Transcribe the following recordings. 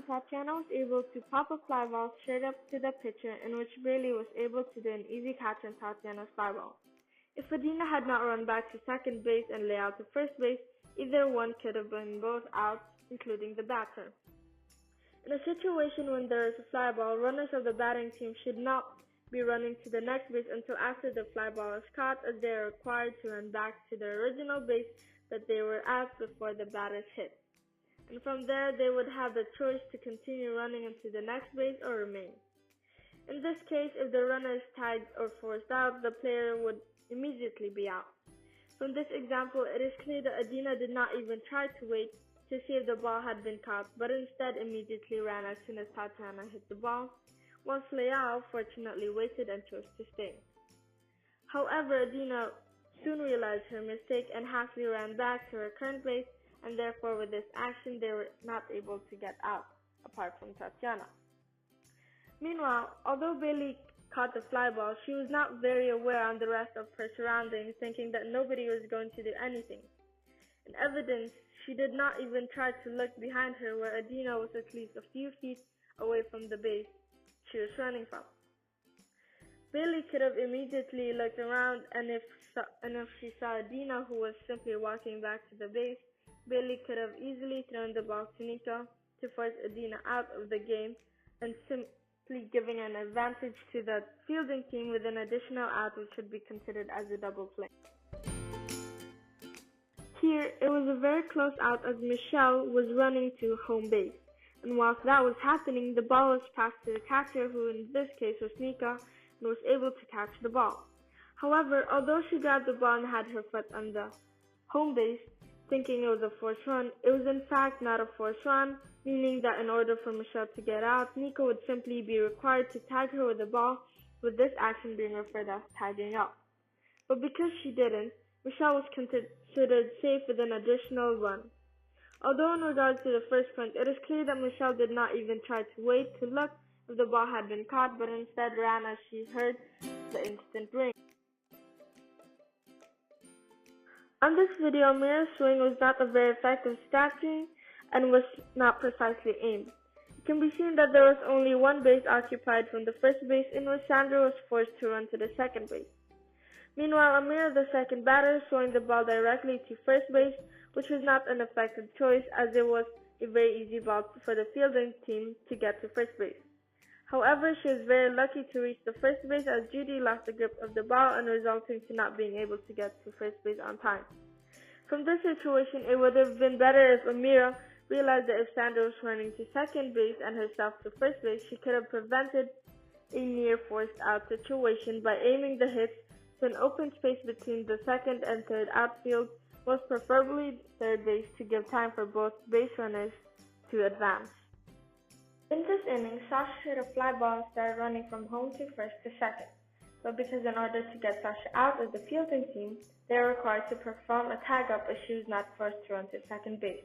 Tatiana was able to pop a fly ball straight up to the pitcher, in which Bailey was able to do an easy catch on Tatiana's fly ball. If Adina had not run back to second base and lay out to first base, either one could have been both out, including the batter. In a situation when there is a fly ball, runners of the batting team should not be running to the next base until after the fly ball is caught, as they are required to run back to the original base that they were at before the batters hit. And from there, they would have the choice to continue running into the next base or remain. In this case, if the runner is tagged or forced out, the player would immediately be out. From this example, it is clear that Adina did not even try to wait to see if the ball had been caught, but instead immediately ran as soon as Tatiana hit the ball, whilst Leal fortunately waited and chose to stay. However, Adina soon realized her mistake and hastily ran back to her current base, and therefore with this action they were not able to get out, apart from Tatiana. Meanwhile, although Bailey caught the fly ball, she was not very aware on the rest of her surroundings, thinking that nobody was going to do anything. In evidence, she did not even try to look behind her, where Adina was at least a few feet away from the base she was running from. Bailey could have immediately looked around, and if she saw Adina, who was simply walking back to the base, Bailey could have easily thrown the ball to Nico to force Adina out of the game and simply giving an advantage to the fielding team with an additional out, which should be considered as a double play. Here, it was a very close out as Michelle was running to home base, and whilst that was happening, the ball was passed to the catcher, who in this case was Nika, and was able to catch the ball. However, although she grabbed the ball and had her foot on the home base, thinking it was a forced run, it was in fact not a forced run, meaning that in order for Michelle to get out, Nico would simply be required to tag her with the ball, with this action being referred as tagging up. But because she didn't, Michelle was considered safe with an additional run. Although in regards to the first point, it is clear that Michelle did not even try to wait to look if the ball had been caught, but instead ran as she heard the instant ring. On this video, Mira's swing was not a very effective strategy and was not precisely aimed. It can be seen that there was only one base occupied from the first base, in which Sandra was forced to run to the second base. Meanwhile, Amira, the second batter, swung the ball directly to first base, which was not an effective choice as it was a very easy ball for the fielding team to get to first base. However, she was very lucky to reach the first base as Judy lost the grip of the ball and resulting to not being able to get to first base on time. From this situation, it would have been better if Amira realized that if Sandra was running to second base and herself to first base, she could have prevented a near forced out situation by aiming the hits to an open space between the second and third outfield, most preferably third base, to give time for both base runners to advance. In this inning, Sasha hit a fly ball and started running from home to first to second. But because in order to get Sasha out of the fielding team, they were required to perform a tag-up as she was not forced to run to second base.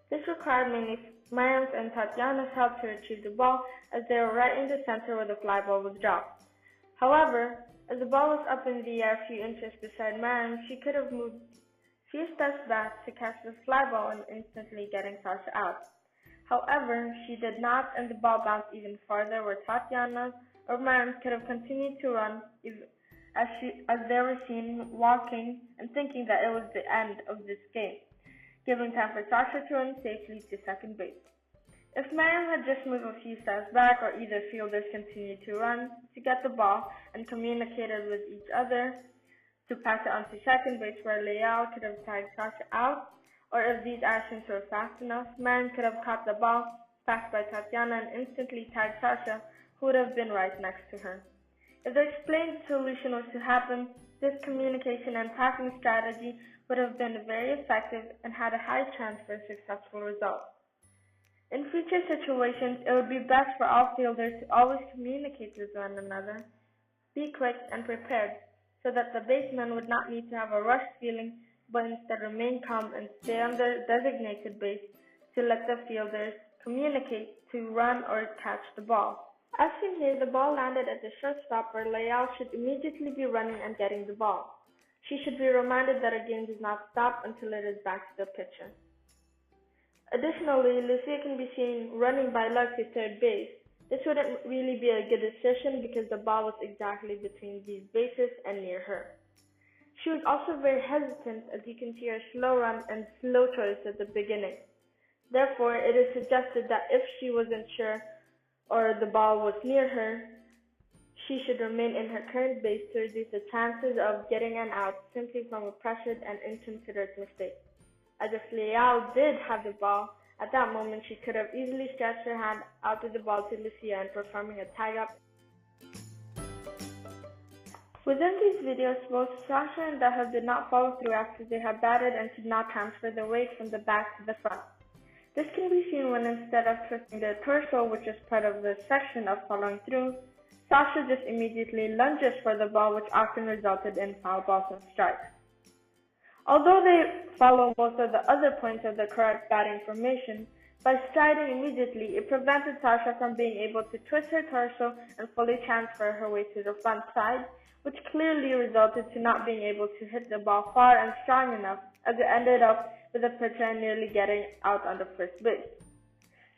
This required mainly Mariam's and Tatiana's help to retrieve the ball, as they were right in the center where the fly ball was dropped. However, as the ball was up in the air a few inches beside Mariam, she could have moved a few steps back to catch the fly ball and instantly getting Sasha out. However, she did not, and the ball bounced even farther, where Tatiana or Mariam could have continued to run as they were seen walking and thinking that it was the end of this game, giving time for Sasha to run safely to second base. If Mariam had just moved a few steps back, or either fielders continued to run to get the ball and communicated with each other to pass it on to second base, where Leal could have tagged Sasha out, or if these actions were fast enough, Mariam could have caught the ball passed by Tatiana and instantly tagged Sasha, who would have been right next to her. If the explained solution was to happen, this communication and passing strategy would have been very effective and had a high chance for a successful result. In future situations, it would be best for all fielders to always communicate with one another, be quick and prepared, so that the baseman would not need to have a rushed feeling, but instead remain calm and stay on the designated base to let the fielders communicate to run or catch the ball. As seen here, the ball landed at the shortstop, where Leal should immediately be running and getting the ball. She should be reminded that a game does not stop until it is back to the pitcher. Additionally, Lucia can be seen running by luck to third base. This wouldn't really be a good decision because the ball was exactly between these bases and near her. She was also very hesitant, as you can see her slow run and slow choice at the beginning. Therefore, it is suggested that if she wasn't sure or the ball was near her, she should remain in her current base to reduce the chances of getting an out simply from a pressured and inconsiderate mistake. As if Leal did have the ball, at that moment she could have easily stretched her hand out with the ball to Lucia and performing a tag-up. Within these videos, both Sasha and Dahab did not follow through after they had batted and could not transfer the weight from the back to the front. This can be seen when instead of twisting the torso, which is part of the section of following through, Sasha just immediately lunges for the ball, which often resulted in foul balls and strikes. Although they follow most of the other points of the correct batting formation, by striding immediately, it prevented Sasha from being able to twist her torso and fully transfer her weight to the front side, which clearly resulted to not being able to hit the ball far and strong enough, as it ended up with the pitcher nearly getting out on the first base.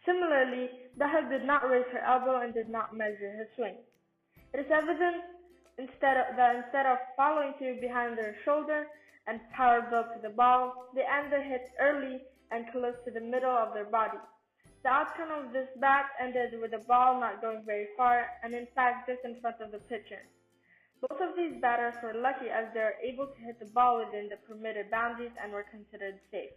Similarly, Dahab did not raise her elbow and did not measure her swing. It is evident that instead of following through behind their shoulder and power build to the ball, they end their hits early and close to the middle of their body. The outcome of this bat ended with the ball not going very far and in fact just in front of the pitcher. Both of these batters were lucky as they were able to hit the ball within the permitted boundaries and were considered safe.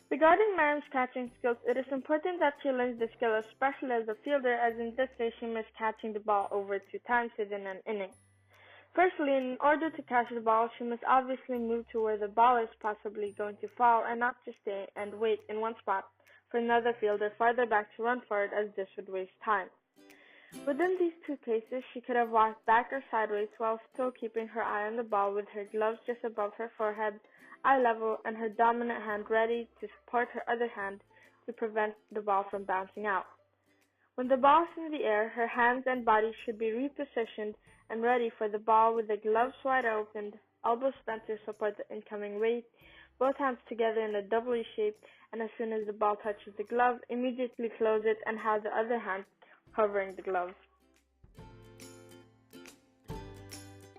Regarding Mariam's catching skills, it is important that she learns the skill, especially as a fielder, as in this case she missed catching the ball over 2 times within an inning. Firstly, in order to catch the ball, she must obviously move to where the ball is possibly going to fall and not just stay and wait in one spot for another fielder farther back to run for it, as this would waste time. Within these 2 cases, she could have walked back or sideways while still keeping her eye on the ball with her gloves just above her forehead, eye level, and her dominant hand ready to support her other hand to prevent the ball from bouncing out. When the ball is in the air, her hands and body should be repositioned and ready for the ball with the gloves wide opened, elbows bent to support the incoming weight, both hands together in a W shape, and as soon as the ball touches the glove, immediately close it and have the other hand covering the glove.